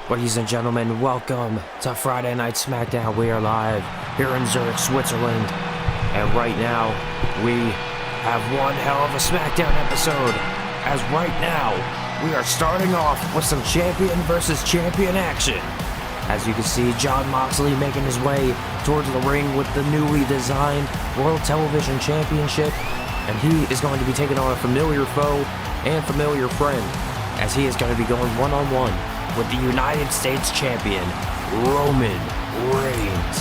Ladies and gentlemen, welcome to Friday Night Smackdown. We are live here in Zurich, Switzerland. And right now, we have one hell of a Smackdown episode. As right now, we are starting off with some champion versus champion action. As you can see, Jon Moxley making his way towards the ring with the newly designed World Television Championship. And he is going to be taking on a familiar foe and familiar friend, as he is going to be going one-on-one with the United States Champion, Roman Reigns.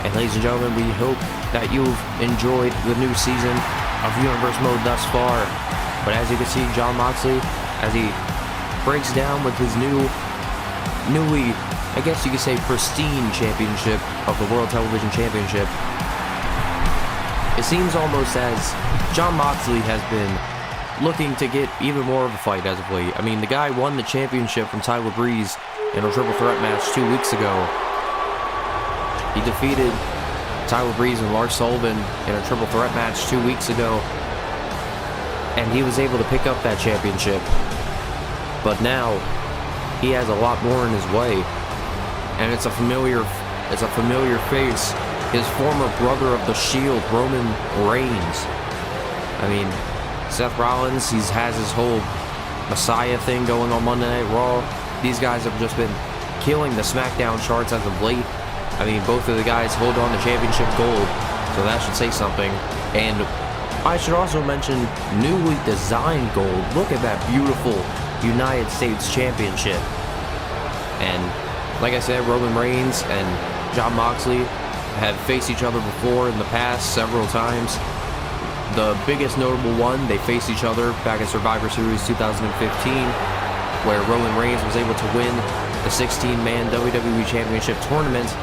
And ladies and gentlemen, we hope that you've enjoyed the new season of Universe Mode thus far. But as you can see, Jon Moxley, as he breaks down with his newly, I guess you could say, pristine championship of the World Television Championship, it seems almost as Jon Moxley has been looking to get even more of a fight as of late. I mean, the guy won the championship from Tyler Breeze in a triple threat match 2 weeks ago. He defeated Tyler Breeze and Lars Sullivan in a triple threat match 2 weeks ago, and he was able to pick up that championship. But now he has a lot more in his way, and it's a familiar face. His former brother of the Shield, Roman Reigns. I mean, Seth Rollins, he has his whole Messiah thing going on Monday Night Raw. These guys have just been killing the SmackDown charts as of late. I mean, both of the guys hold on to championship gold, so that should say something. And I should also mention newly designed gold. Look at that beautiful United States Championship. And like I said, Roman Reigns and Jon Moxley have faced each other before in the past several times. The biggest notable one, they faced each other back in Survivor Series 2015, where Roman Reigns was able to win the 16-man WWE Championship tournament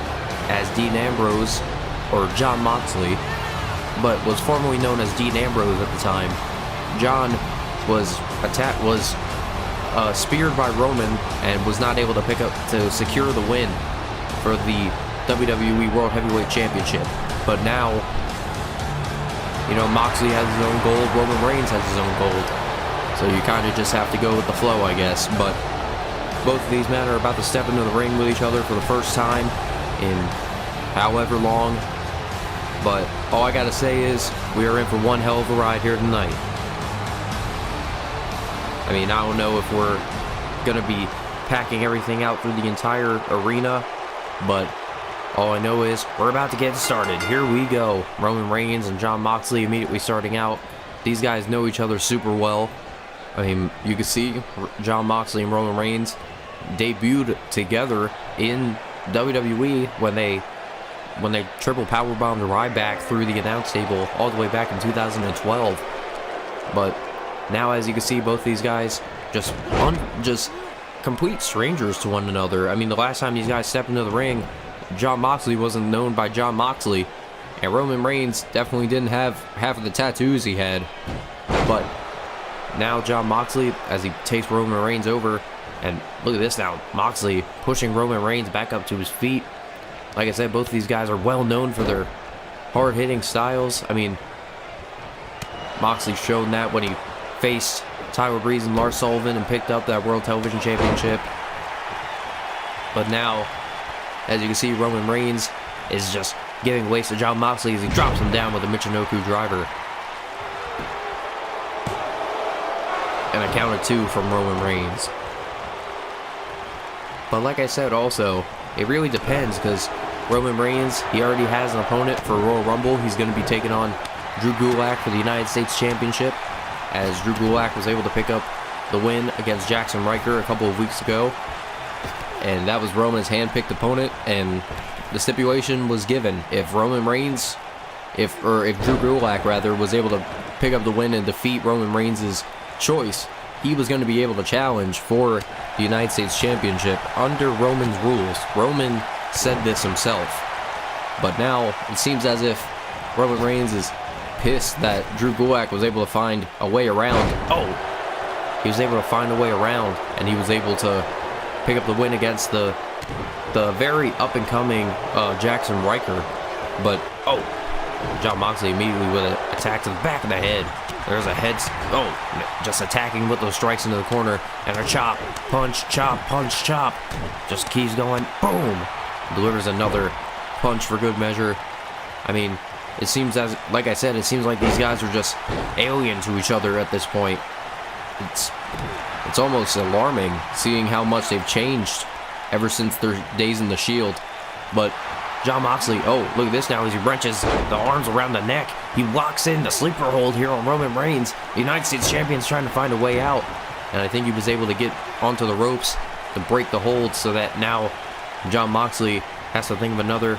as Dean Ambrose, or Jon Moxley, but was formerly known as Dean Ambrose at the time. Jon was speared by Roman and was not able to secure the win for the WWE World Heavyweight Championship. But now, you know, Moxley has his own gold, Roman Reigns has his own gold. So you kind of just have to go with the flow, I guess. But both of these men are about to step into the ring with each other for the first time in however long. But all I gotta say is, we are in for one hell of a ride here tonight. I mean, I don't know if we're gonna be packing everything out through the entire arena, but all I know is we're about to get started. Here we go. Roman Reigns and Jon Moxley immediately starting out. These guys know each other super well. I mean, you can see Jon Moxley and Roman Reigns debuted together in WWE when they triple powerbombed Ryback through the announce table all the way back in 2012. But now, as you can see, both these guys just complete strangers to one another. I mean, the last time these guys stepped into the ring, Jon Moxley wasn't known by Jon Moxley, and Roman Reigns definitely didn't have half of the tattoos he had. But now Jon Moxley, as he takes Roman Reigns over, and look at this now, Moxley pushing Roman Reigns back up to his feet. Like I said, both of these guys are well known for their hard-hitting styles. I mean, Moxley showed that when he faced Tyler Breeze and Lars Sullivan and picked up that World Television Championship. But now, as you can see, Roman Reigns is just giving waste to Jon Moxley as he drops him down with a Michinoku driver. And a count of 2 from Roman Reigns. But like I said also, it really depends, because Roman Reigns, he already has an opponent for Royal Rumble. He's going to be taking on Drew Gulak for the United States Championship, as Drew Gulak was able to pick up the win against Jackson Riker a couple of weeks ago. And that was Roman's hand-picked opponent, and the stipulation was given. If Roman Reigns, if Drew Gulak rather, was able to pick up the win and defeat Roman Reigns' choice, he was going to be able to challenge for the United States Championship under Roman's rules. Roman said this himself. But now, it seems as if Roman Reigns is pissed that Drew Gulak was able to find a way around. He was able to find a way around, and he was able to pick up the win against the very up-and-coming Jackson Riker. But Jon Moxley immediately with an attack to the back of the head There's a head. Oh, just attacking with those strikes into the corner. And a chop. Punch, chop, punch, chop. Just keeps going. Boom. Delivers another punch for good measure. I mean, it seems like I said, it seems like these guys are just alien to each other at this point. It's almost alarming seeing how much they've changed ever since their days in the Shield. But Jon Moxley, oh, look at this now as he wrenches the arms around the neck. He locks in the sleeper hold here on Roman Reigns. The United States Champion's trying to find a way out. And I think he was able to get onto the ropes to break the hold so that now Jon Moxley has to think of another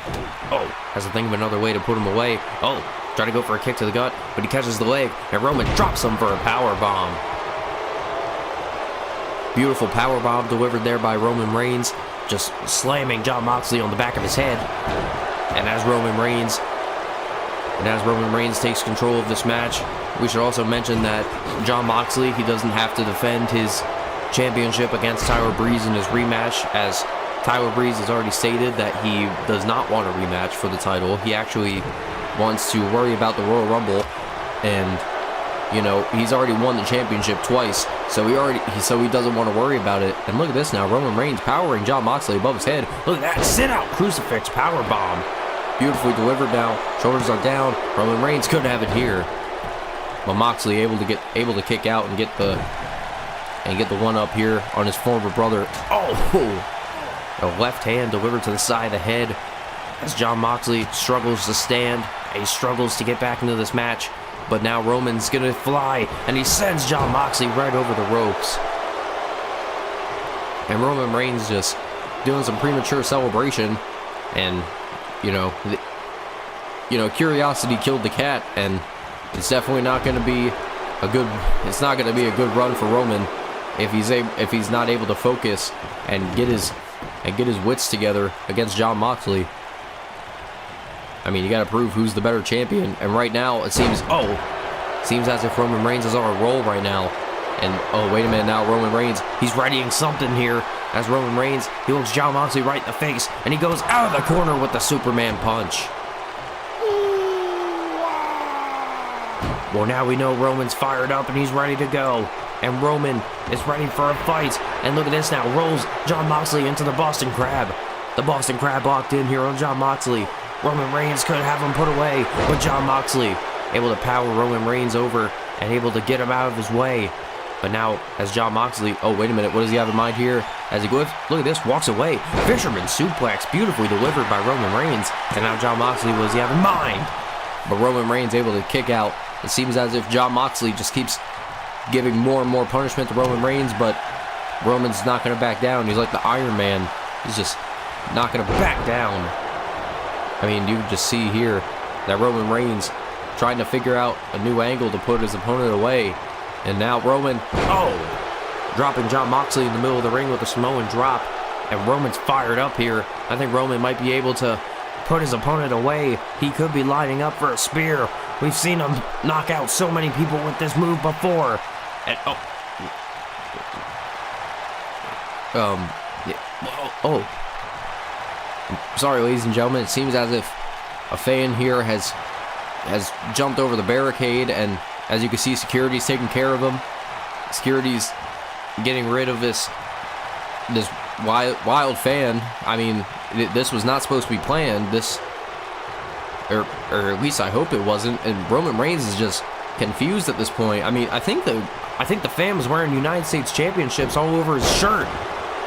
way to put him away. Oh, trying to go for a kick to the gut, but he catches the leg, and Roman drops him for a power bomb. Beautiful power bomb delivered there by Roman Reigns, just slamming Jon Moxley on the back of his head. And as Roman Reigns takes control of this match, we should also mention that Jon Moxley, he doesn't have to defend his championship against Tyler Breeze in his rematch, as Tyler Breeze has already stated that he does not want a rematch for the title. He actually wants to worry about the Royal Rumble, and you know, he's already won the championship twice, so he doesn't want to worry about it. And look at this now, Roman Reigns powering Jon Moxley above his head. Look at that sit-out crucifix power bomb, beautifully delivered now. Shoulders are down. Roman Reigns could have it here, but Moxley able to kick out and get the one up here on his former brother. Oh. A left hand delivered to the side of the head as Jon Moxley struggles to stand. He struggles to get back into this match, but now Roman's gonna fly, and he sends Jon Moxley right over the ropes. And Roman Reigns just doing some premature celebration, and curiosity killed the cat, and it's definitely not gonna be a good. It's not gonna be a good run for Roman if he's not able to focus and get his wits together against Jon Moxley. I mean, you gotta prove who's the better champion, and right now it seems as if Roman Reigns is on a roll right now. And oh, wait a minute now, Roman Reigns, he's readying something here. As Roman Reigns, he looks Jon Moxley right in the face, and he goes out of the corner with the Superman punch. Well, now we know Roman's fired up and he's ready to go. And Roman is ready for a fight. And look at this now, rolls Jon Moxley into the Boston Crab. The Boston Crab locked in here on Jon Moxley. Roman Reigns could have him put away, but Jon Moxley able to power Roman Reigns over and able to get him out of his way. But now, as Jon Moxley, oh, wait a minute, what does he have in mind here? As he goes, look at this, walks away. Fisherman suplex, beautifully delivered by Roman Reigns. And now Jon Moxley, what does he have in mind? But Roman Reigns able to kick out. It seems as if Jon Moxley just keeps giving more and more punishment to Roman Reigns, but Roman's not going to back down. He's like the Iron Man. He's just not going to back down. I mean, you can just see here that Roman Reigns trying to figure out a new angle to put his opponent away. And now Roman, dropping Jon Moxley in the middle of the ring with a Samoan drop. And Roman's fired up here. I think Roman might be able to put his opponent away. He could be lining up for a spear. We've seen him knock out so many people with this move before. And, sorry, ladies and gentlemen. It seems as if a fan here has jumped over the barricade, and as you can see, security's taking care of him. Security's getting rid of this wild fan. I mean, this was not supposed to be planned. Or at least I hope it wasn't. And Roman Reigns is just confused at this point. I mean, I think the fan was wearing United States Championships all over his shirt,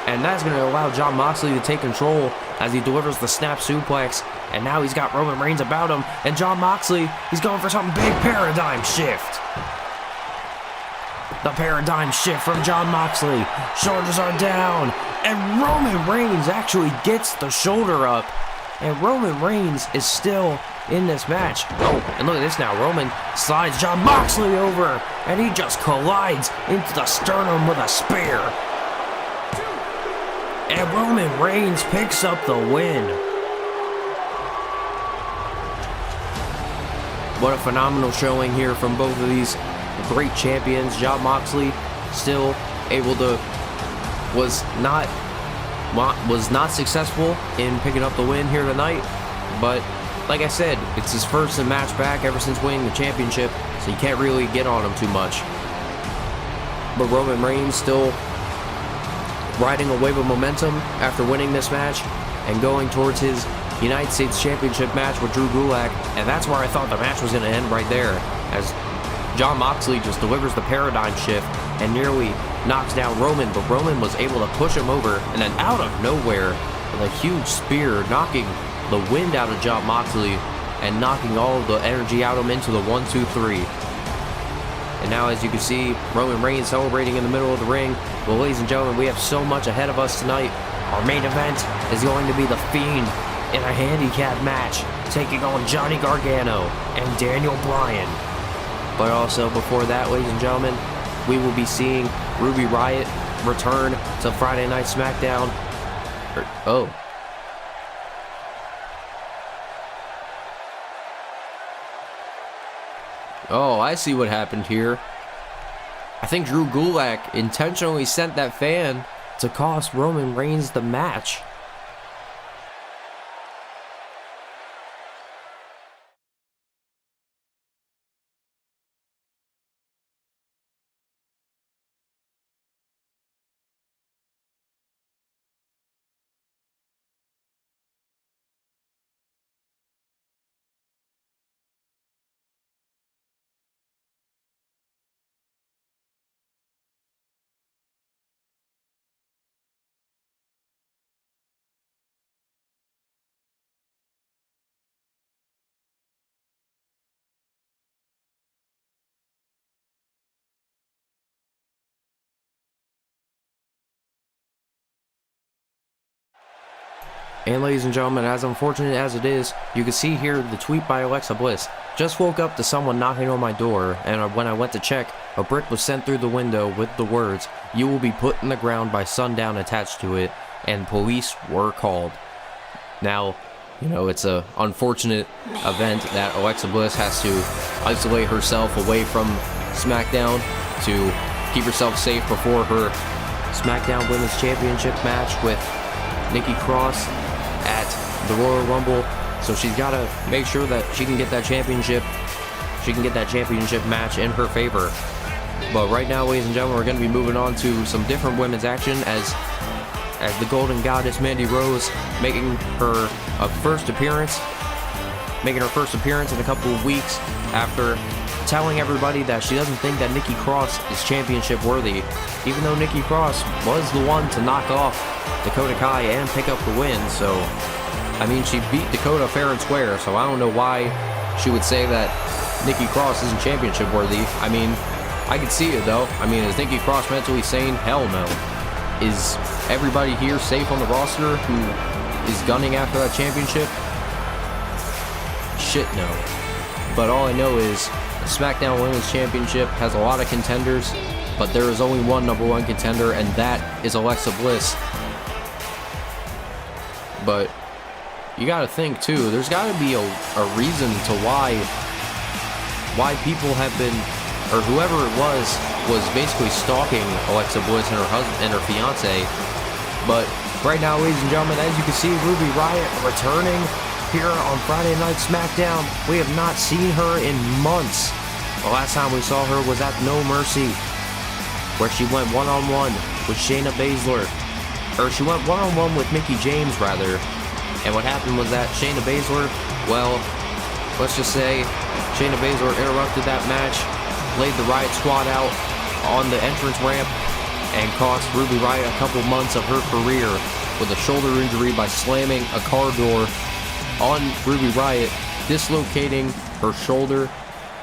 and that's going to allow Jon Moxley to take control as he delivers the snap suplex. And now he's got Roman Reigns about him, and Jon Moxley, he's going for something big. Paradigm shift. The paradigm shift from Jon Moxley. Shoulders are down, and Roman Reigns actually gets the shoulder up, and Roman Reigns is still in this match. Oh, and look at this now. Roman slides Jon Moxley over, and he just collides into the sternum with a spear. And Roman Reigns picks up the win. What a phenomenal showing here from both of these great champions. Jon Moxley still able to was not successful in picking up the win here tonight, but like I said, it's his first match back ever since winning the championship, so you can't really get on him too much. But Roman Reigns still riding a wave of momentum after winning this match and going towards his United States Championship match with Drew Gulak, and that's where I thought the match was going to end right there, as Jon Moxley just delivers the paradigm shift and nearly knocks down Roman, but Roman was able to push him over, and then out of nowhere with a huge spear, knocking the wind out of Jon Moxley and knocking all of the energy out of him into the 1-2-3. And now, as you can see, Roman Reigns celebrating in the middle of the ring. Well, ladies and gentlemen, we have so much ahead of us tonight. Our main event is going to be the Fiend in a handicap match, taking on Johnny Gargano and Daniel Bryan. But also, before that, ladies and gentlemen, we will be seeing Ruby Riott return to Friday Night SmackDown. Oh, I see what happened here. I think Drew Gulak intentionally sent that fan to cost Roman Reigns the match. And ladies and gentlemen, as unfortunate as it is, you can see here the tweet by Alexa Bliss. Just woke up to someone knocking on my door, and when I went to check, a brick was sent through the window with the words, "You will be put in the ground by sundown" attached to it, and police were called. Now, you know, it's a unfortunate event that Alexa Bliss has to isolate herself away from SmackDown to keep herself safe before her SmackDown Women's Championship match with Nikki Cross at the Royal Rumble, so she's got to make sure that she can get that championship match in her favor. But right now, ladies and gentlemen, we're going to be moving on to some different women's action as the Golden Goddess Mandy Rose making her first appearance in a couple of weeks after telling everybody that she doesn't think that Nikki Cross is championship worthy, even though Nikki Cross was the one to knock off Dakota Kai and pick up the win. So, I mean, she beat Dakota fair and square, so I don't know why she would say that Nikki Cross isn't championship worthy. I mean, I could see it though. I mean, is Nikki Cross mentally sane? Hell no. Is everybody here safe on the roster who is gunning after that championship? Shit no. But all I know is the SmackDown Women's Championship has a lot of contenders, but there is only one #1 contender, and that is Alexa Bliss. But you gotta think too, there's gotta be a reason to why people have been, or whoever it was basically stalking Alexa Bliss and her husband and her fiance. But right now, ladies and gentlemen, as you can see, Ruby Riott returning here on Friday Night SmackDown. We have not seen her in months. The last time we saw her was at No Mercy, where she went one-on-one with Shayna Baszler. Or she went one-on-one with Mickie James, rather. And what happened was that Shayna Baszler, well, let's just say Shayna Baszler interrupted that match, laid the Riott Squad out on the entrance ramp, and cost Ruby Riott a couple months of her career with a shoulder injury by slamming a car door on Ruby Riott, dislocating her shoulder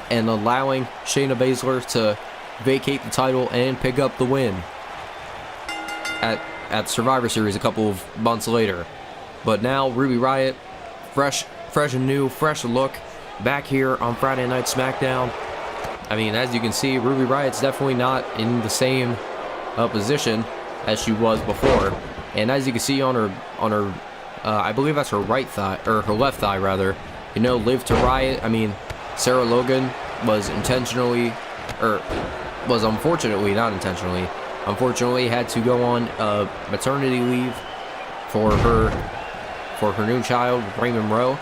and allowing Shayna Baszler to vacate the title and pick up the win at Survivor Series a couple of months later. But now Ruby Riott, fresh and new, fresh look, back here on Friday Night SmackDown. I mean, as you can see, Ruby Riott's definitely not in the same position as she was before. And as you can see on her, I believe that's her right thigh, or her left thigh rather, you know, Live to Riot. I mean, Sarah Logan was unfortunately, not intentionally, unfortunately had to go on maternity leave for her new child, Raymond Rowe.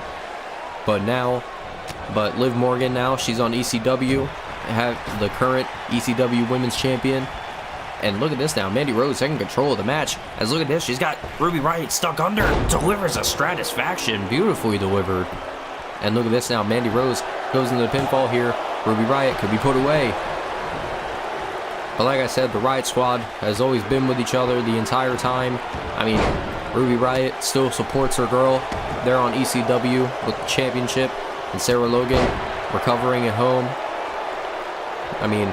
But Liv Morgan now, she's on ECW, have the current ECW Women's Champion. And look at this now, Mandy Rose taking control of the match. As look at this, she's got Ruby Riott stuck under. Delivers a Stratisfaction, beautifully delivered. And look at this now, Mandy Rose goes into the pinfall here. Ruby Riott could be put away. But like I said, the Riott Squad has always been with each other the entire time. I mean, Ruby Riott still supports her girl. They're on ECW with the championship. And Sarah Logan recovering at home. I mean,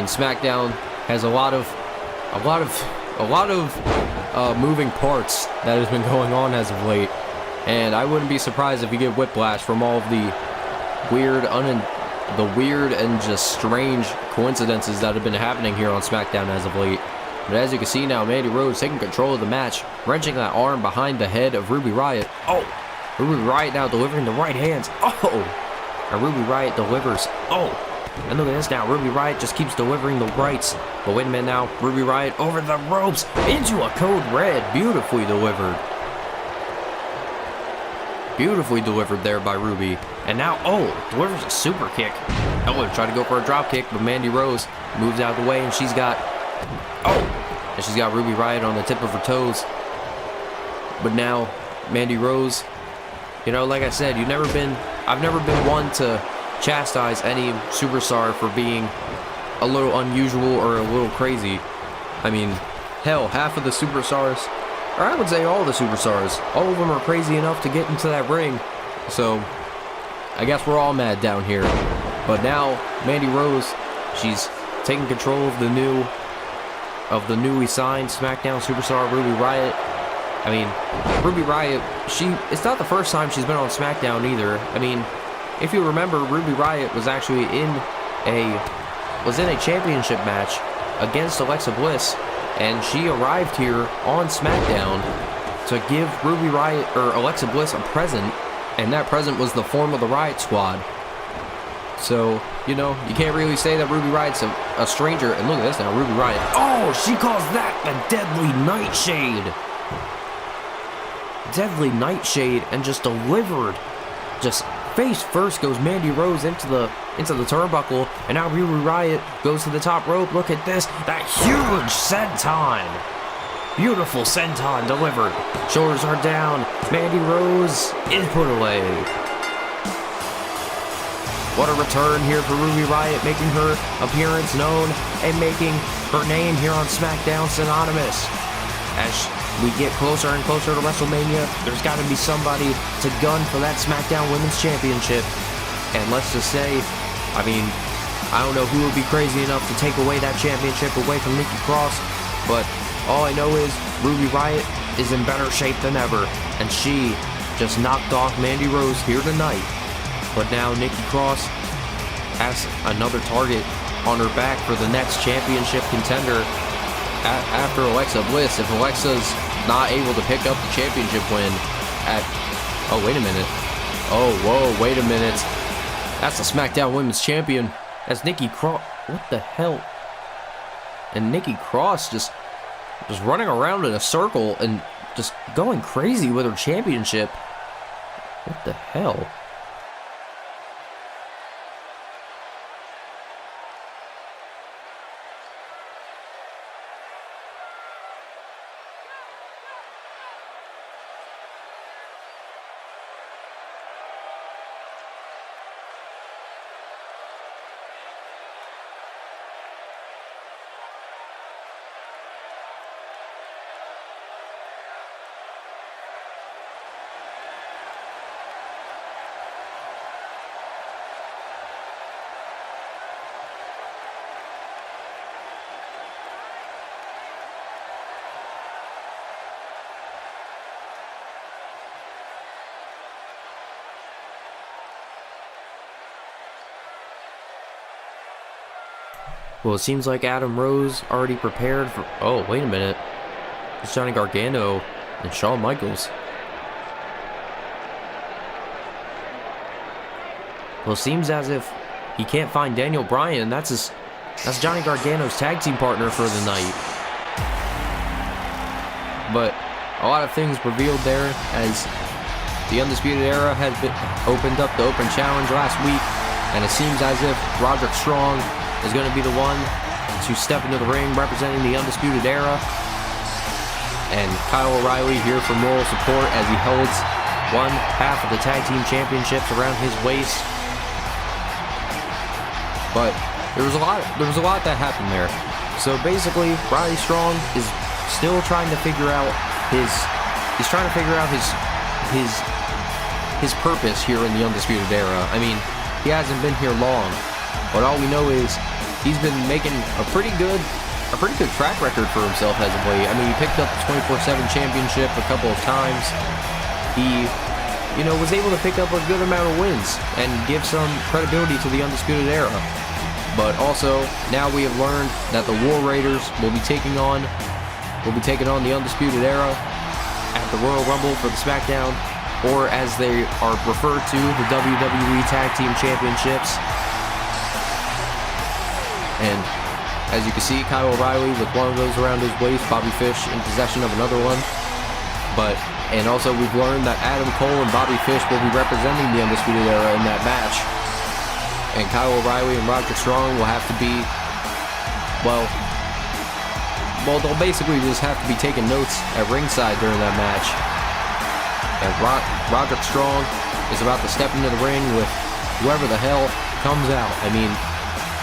SmackDown has a lot of moving parts that has been going on as of late, and I wouldn't be surprised if you get whiplash from all of the weird and just strange coincidences that have been happening here on SmackDown as of late. But as you can see now, Mandy Rose taking control of the match, wrenching that arm behind the head of Ruby Riott. Oh, Ruby Riott now delivering the right hands. Oh, and Ruby Riott delivers. Oh. And look at this now, Ruby Riott just keeps delivering the rights. But wait a minute now, Ruby Riott over the ropes into a code red. Beautifully delivered. Beautifully delivered there by Ruby. And now, delivers a super kick. Tried to go for a drop kick, but Mandy Rose moves out of the way, and she's got, and she's got Ruby Riott on the tip of her toes. But now, Mandy Rose, you know, like I said, I've never been one to chastise any superstar for being a little unusual or a little crazy. I mean, hell, half of the superstars, or I would say all the superstars, all of them are crazy enough to get into that ring. So, I guess we're all mad down here. But now, Mandy Rose, she's taking control of the newly signed SmackDown superstar Ruby Riott. I mean, Ruby Riott, it's not the first time she's been on SmackDown either. I mean, if you remember, Ruby Riott was actually in a championship match against Alexa Bliss, and she arrived here on SmackDown to give Ruby Riott or Alexa Bliss a present, and that present was the form of the Riott Squad. So, you know, you can't really say that Ruby Riott's a stranger. And look at this now, Ruby Riott. Oh, she calls that the Deadly Nightshade. Deadly Nightshade, and just delivered. Just face first goes Mandy Rose into the turnbuckle, and now Ruby Riott goes to the top rope. Look at this, that huge senton. Beautiful senton delivered. Shoulders are down. Mandy Rose is put away. What a return here for Ruby Riott, making her appearance known and making her name here on SmackDown synonymous. As we get closer and closer to WrestleMania, there's got to be somebody to gun for that SmackDown Women's Championship. And let's just say, I mean, I don't know who would be crazy enough to take away that championship away from Nikki Cross, but all I know is Ruby Riott is in better shape than ever, and she just knocked off Mandy Rose here tonight. But now Nikki Cross has another target on her back for the next championship contender after Alexa Bliss. If Alexa's not able to pick up the championship win at... Oh, wait a minute. Oh, whoa, wait a minute. That's the SmackDown Women's Champion. That's Nikki Cross. What the hell? And Nikki Cross just running around in a circle and just going crazy with her championship. What the hell? Well, it seems like Adam Rose already prepared for... Oh, wait a minute. It's Johnny Gargano and Shawn Michaels. Well, it seems as if he can't find Daniel Bryan. That's Johnny Gargano's tag team partner for the night. But a lot of things revealed there as the Undisputed Era had been opened up the open challenge last week, and it seems as if Roderick Strong is going to be the one to step into the ring representing the Undisputed Era. And Kyle O'Reilly here for moral support as he holds one half of the tag team championships around his waist. But there was a lot that happened there. So basically, Roddy Strong is still trying to figure out his purpose here in the Undisputed Era. I mean, he hasn't been here long, but all we know is he's been making a pretty good track record for himself as of late. I mean, he picked up the 24/7 championship a couple of times. He, was able to pick up a good amount of wins and give some credibility to the Undisputed Era. But also, now we have learned that the War Raiders will be taking on the Undisputed Era at the Royal Rumble for the Smackdown, or as they are referred to, the WWE Tag Team Championships. And as you can see, Kyle O'Reilly with one of those around his waist, Bobby Fish in possession of another one. And also we've learned that Adam Cole and Bobby Fish will be representing the Undisputed Era in that match. And Kyle O'Reilly and Roderick Strong will have to be, well, they'll basically just have to be taking notes at ringside during that match. And Roderick Strong is about to step into the ring with whoever the hell comes out. I mean,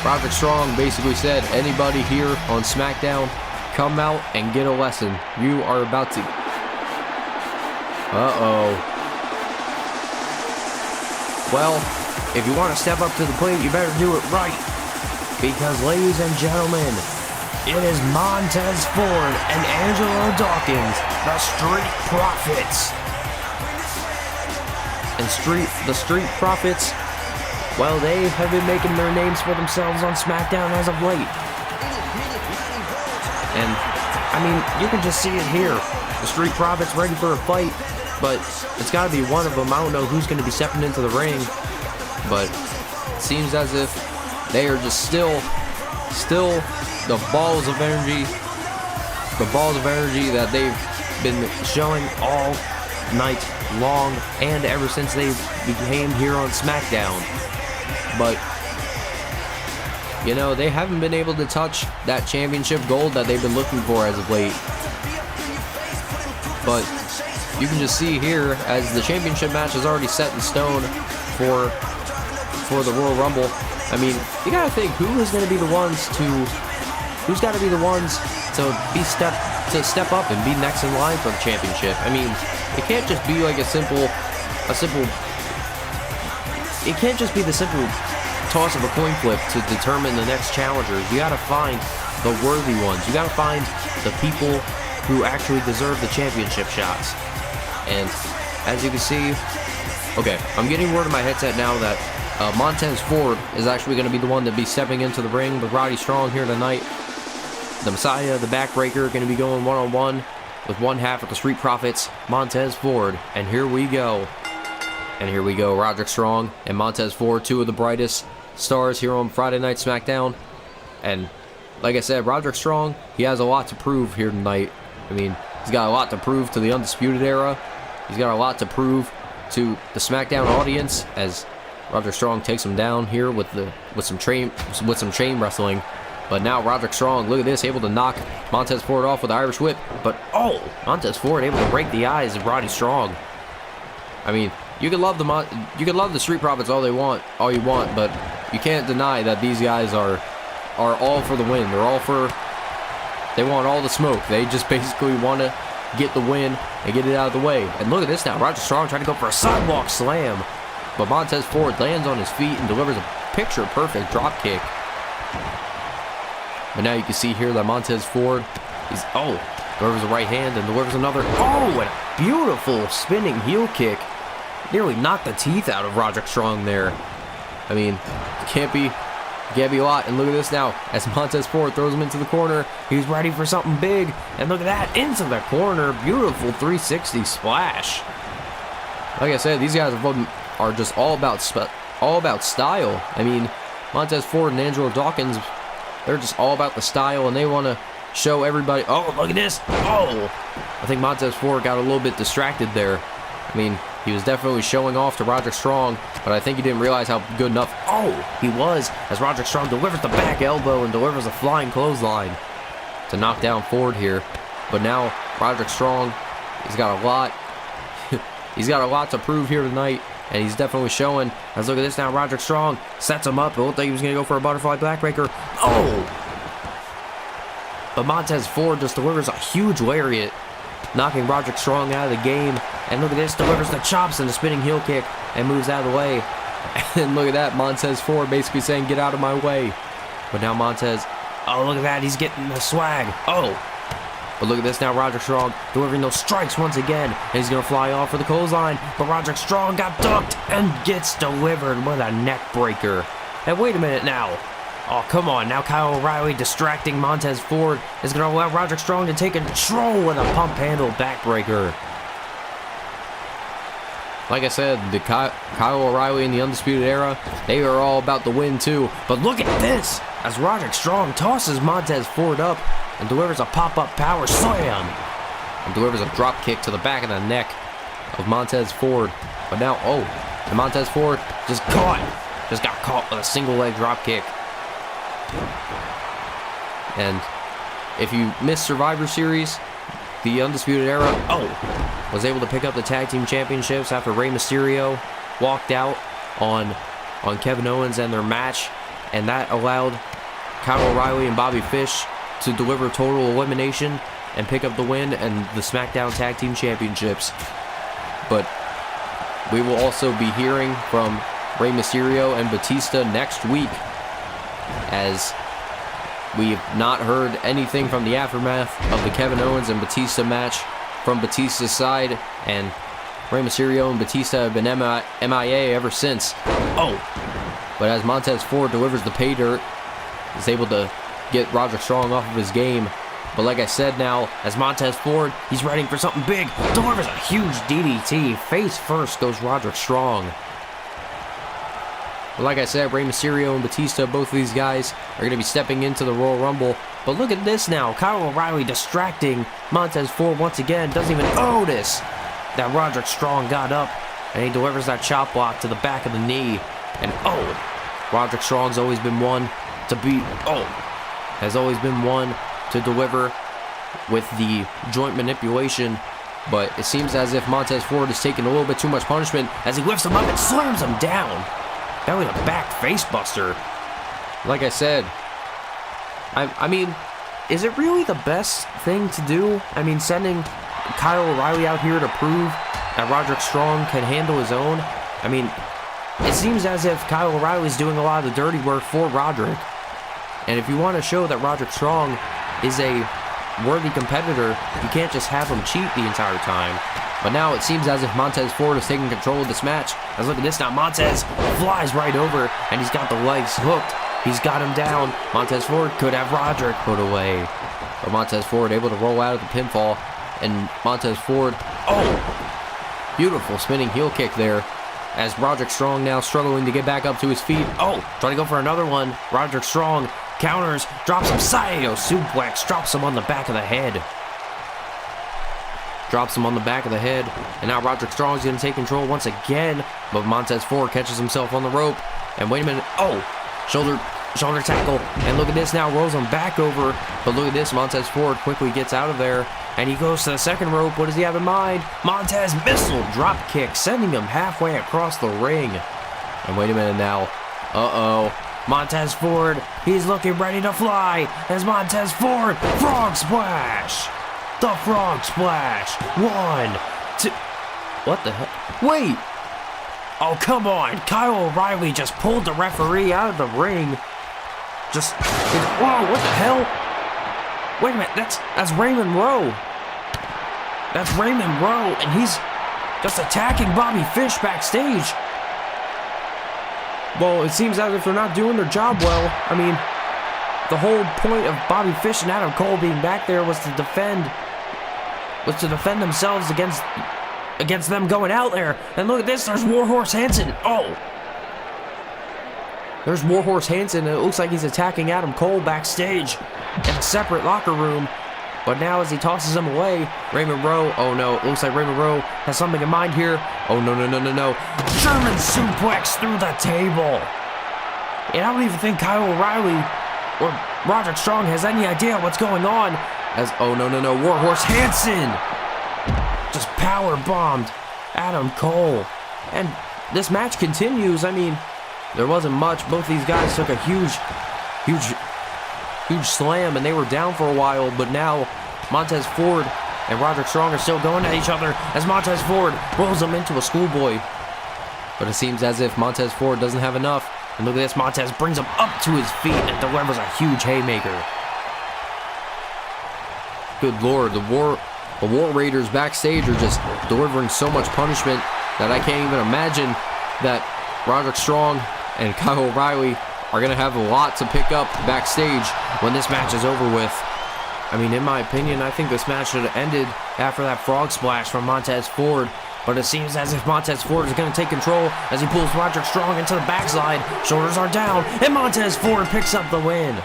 Roderick Strong basically said, anybody here on SmackDown, come out and get a lesson. You are about to... Uh-oh. Well, if you want to step up to the plate, you better do it right. Because, ladies and gentlemen, it is Montez Ford and Angelo Dawkins, the Street Profits. And the Street Profits, well, they have been making their names for themselves on SmackDown as of late. And, I mean, you can just see it here. The Street Profits ready for a fight, but it's got to be one of them. I don't know who's going to be stepping into the ring, but it seems as if they are just still the balls of energy that they've been showing all night long and ever since they became here on SmackDown. But they haven't been able to touch that championship gold that they've been looking for as of late. But you can just see here, as the championship match is already set in stone for the Royal Rumble. I mean, you gotta think, who's got to be the ones to step up and be next in line for the championship. I mean, it can't just be like it can't just be the simple toss of a coin flip to determine the next challengers. You gotta find the worthy ones. You gotta find the people who actually deserve the championship shots. And as you can see, okay, I'm getting word in my headset now that Montez Ford is actually going to be the one to be stepping into the ring with Roddy Strong here tonight. The Messiah, the Backbreaker, going to be going one-on-one with one half of the Street Profits, Montez Ford. And here we go. Roderick Strong and Montez Ford, two of the brightest stars here on Friday Night SmackDown. And like I said, Roderick Strong, he has a lot to prove here tonight. I mean, he's got a lot to prove to the Undisputed Era. He's got a lot to prove to the SmackDown audience as Roderick Strong takes him down here with some chain wrestling. But now Roderick Strong, look at this, able to knock Montez Ford off with the Irish Whip. But Montez Ford able to break the eyes of Roddy Strong. I mean, you can love the Street Profits all you want, but you can't deny that these guys are all for the win. They want all the smoke. They just basically want to get the win and get it out of the way. And look at this now, Roderick Strong trying to go for a sidewalk slam. But Montez Ford lands on his feet and delivers a picture-perfect drop kick. But now you can see here that Montez Ford delivers a right hand and delivers another. And a beautiful spinning heel kick. Nearly knocked the teeth out of Roderick Strong there. I mean, it can't be a lot. And look at this now, as Montez Ford throws him into the corner. He's ready for something big. And look at that, into the corner. Beautiful 360 splash. Like I said, these guys are just all about style. I mean, Montez Ford and Angelo Dawkins, they're just all about the style, and they want to show everybody. Oh, look at this. I think Montez Ford got a little bit distracted there. I mean, He was definitely showing off to Roderick Strong, but I think he didn't realize how good enough. Oh, he was, as Roderick Strong delivers the back elbow and delivers a flying clothesline to knock down Ford here. But now Roderick Strong, he's got a lot. He's got a lot to prove here tonight, and he's definitely showing. As look at this now, Roderick Strong sets him up. It looked like he was going to go for a butterfly backbreaker. Oh! But Montez Ford just delivers a huge lariat, knocking Roderick Strong out of the game. And look at this, delivers the chops and the spinning heel kick and moves out of the way. And look at that, Montez Ford basically saying, get out of my way. But now Montez, oh, look at that, he's getting the swag. Oh! But look at this now, Roderick Strong delivering those strikes once again. And he's going to fly off for the clothesline. But Roderick Strong got ducked and gets delivered with a neck breaker. And wait a minute now. Oh, come on. Now Kyle O'Reilly distracting Montez Ford is going to allow Roderick Strong to take control with a pump handle backbreaker. Like I said, the Kyle O'Reilly in the Undisputed Era, they are all about the win too. But look at this, as Roderick Strong tosses Montez Ford up and delivers a pop-up power slam and delivers a drop kick to the back of the neck of Montez Ford. But now, oh, and Montez Ford just got caught with a single leg drop kick. And if you missed Survivor Series, the Undisputed Era, was able to pick up the tag team championships after Rey Mysterio walked out on Kevin Owens and their match, and that allowed Kyle O'Reilly and Bobby Fish to deliver total elimination and pick up the win and the Smackdown tag team championships. But we will also be hearing from Rey Mysterio and Batista next week, as we have not heard anything from the aftermath of the Kevin Owens and Batista match from Batista's side, and Rey Mysterio and Batista have been MIA ever since. But as Montez Ford delivers the pay dirt, is able to get Roderick Strong off of his game. But like I said now, as Montez Ford, he's ready for something big, delivers a huge DDT. Face first goes Roderick Strong. But like I said, Rey Mysterio and Batista, both of these guys are going to be stepping into the Royal Rumble. But look at this now, Kyle O'Reilly distracting Montez Ford once again. Doesn't even notice that Roderick Strong got up, and he delivers that chop block to the back of the knee. And Roderick Strong's always been one to beat. Has always been one to deliver with the joint manipulation. But it seems as if Montez Ford is taking a little bit too much punishment as he lifts him up and slams him down. That was a back face buster. Like I said, I mean, is it really the best thing to do? I mean, sending Kyle O'Reilly out here to prove that Roderick Strong can handle his own? I mean, it seems as if Kyle O'Reilly's doing a lot of the dirty work for Roderick. And if you want to show that Roderick Strong is a worthy competitor, you can't just have him cheat the entire time. But now it seems as if Montez Ford is taking control of this match. As look at this now, Montez flies right over, and he's got the legs hooked. He's got him down. Montez Ford could have Roderick put away. But Montez Ford able to roll out of the pinfall, and Montez Ford, beautiful spinning heel kick there. As Roderick Strong now struggling to get back up to his feet. Trying to go for another one. Roderick Strong counters, drops him, Sayo suplex, drops him on the back of the head. Drops him on the back of the head. And now Roderick Strong's going to take control once again. But Montez Ford catches himself on the rope. And wait a minute. Shoulder tackle. And look at this now. Rolls him back over. But look at this. Montez Ford quickly gets out of there. And he goes to the second rope. What does he have in mind? Montez missile drop kick. Sending him halfway across the ring. And wait a minute now. Montez Ford. He's looking ready to fly. As Montez Ford. Frog splash. The frog splash. 1, 2. What the hell? Wait. Oh, come on. Kyle O'Reilly just pulled the referee out of the ring. Whoa, what the hell? Wait a minute. That's Raymond Rowe. That's Raymond Rowe, and he's just attacking Bobby Fish backstage. Well, it seems as if they're not doing their job well. I mean, the whole point of Bobby Fish and Adam Cole being back there was to defend themselves against them going out there. And look at this, there's Warhorse Hansen. There's Warhorse Hansen, and it looks like he's attacking Adam Cole backstage in a separate locker room. But now as he tosses him away, Raymond Rowe, oh no, it looks like Raymond Rowe has something in mind here. Oh no, no, no, no, no. German suplex through the table. And I don't even think Kyle O'Reilly or Roderick Strong has any idea what's going on. As, oh no, no, no, Warhorse Hanson just power bombed Adam Cole. And this match continues. I mean, there wasn't much. Both these guys took a huge slam, and they were down for a while, but now Montez Ford and Roderick Strong are still going at each other as Montez Ford rolls him into a schoolboy. But it seems as if Montez Ford doesn't have enough. And look at this, Montez brings him up to his feet and delivers a huge haymaker. Good Lord, the War Raiders backstage are just delivering so much punishment that I can't even imagine that Roderick Strong and Kyle O'Reilly are going to have a lot to pick up backstage when this match is over with. I mean, in my opinion, I think this match should have ended after that frog splash from Montez Ford. But it seems as if Montez Ford is going to take control as he pulls Roderick Strong into the backslide. Shoulders are down, and Montez Ford picks up the win.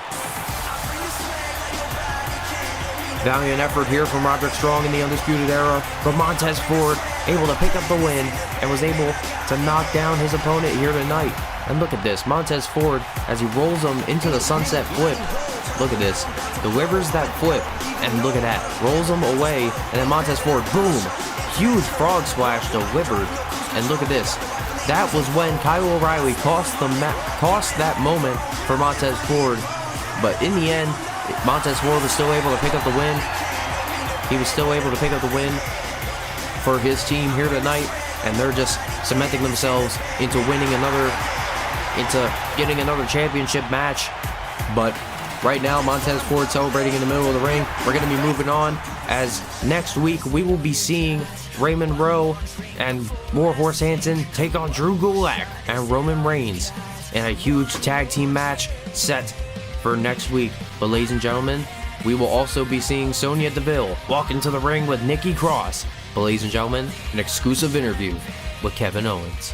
Valiant effort here from Roderick Strong in the Undisputed Era, but Montez Ford able to pick up the win and was able to knock down his opponent here tonight. And look at this, Montez Ford, as he rolls him into the sunset flip. Look at this, delivers that flip, and look at that, rolls him away, and then Montez Ford, boom, huge frog splash delivered. And look at this, that was when Kyle O'Reilly cost that moment for Montez Ford. But in the end, Montez Ford was still able to pick up the win. He was still able to pick up the win for his team here tonight, and they're just cementing themselves into getting another championship match. But right now, Montez Ford celebrating in the middle of the ring. We're going to be moving on, as next week we will be seeing Raymond Rowe and Warhorse Hanson take on Drew Gulak and Roman Reigns in a huge tag team match set for next week. But ladies and gentlemen, we will also be seeing Sonya Deville walk into the ring with Nikki Cross. But ladies and gentlemen, an exclusive interview with Kevin Owens.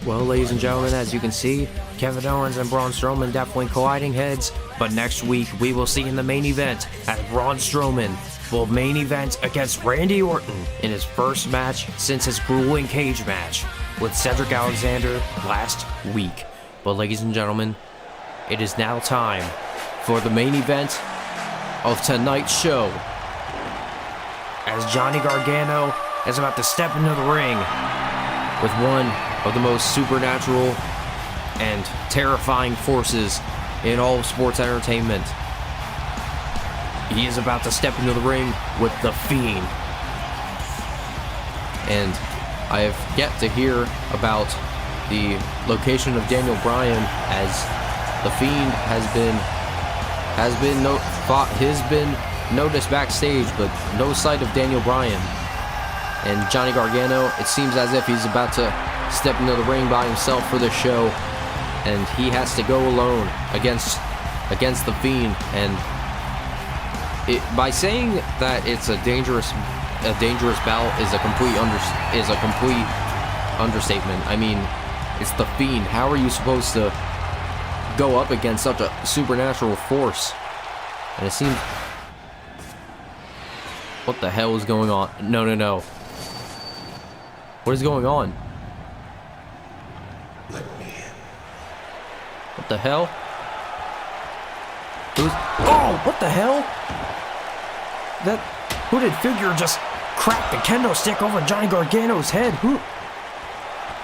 Well, ladies and gentlemen, as you can see, Kevin Owens and Braun Strowman definitely colliding heads, but next week we will see in the main event as Braun Strowman will main event against Randy Orton in his first match since his grueling cage match with Cedric Alexander last week. But ladies and gentlemen, it is now time for the main event of tonight's show, as Johnny Gargano is about to step into the ring with one of the most supernatural and terrifying forces in all of sports entertainment. He is about to step into the ring with the Fiend. And I have yet to hear about the location of Daniel Bryan, as the Fiend has been noticed backstage, but no sight of Daniel Bryan. And Johnny Gargano, it seems as if he's about to step into the ring by himself for this show, and he has to go alone against the Fiend. And by saying that it's a dangerous bout is a complete understatement. I mean, it's the Fiend. How are you supposed to go up against such a supernatural force? And it seems, what the hell is going on? No. What is going on? Let me in. What the hell? Oh, what the hell? That hooded figure just cracked the kendo stick over Johnny Gargano's head. Who?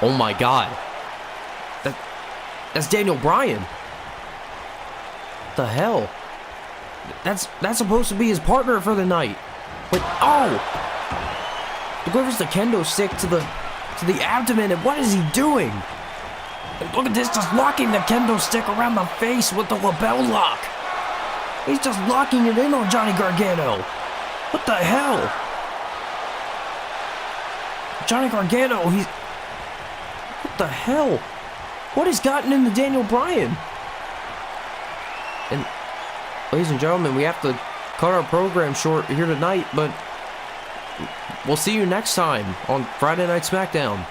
Oh my God. That's Daniel Bryan. What the hell? That's supposed to be his partner for the night. But oh! Delivers the kendo stick to the abdomen, and what is he doing? And look at this, just locking the kendo stick around the face with the lapel lock. He's just locking it in on Johnny Gargano. What the hell? Johnny Gargano, he's... What the hell? What has gotten into Daniel Bryan? And, ladies and gentlemen, we have to cut our program short here tonight, but we'll see you next time on Friday Night Smackdown.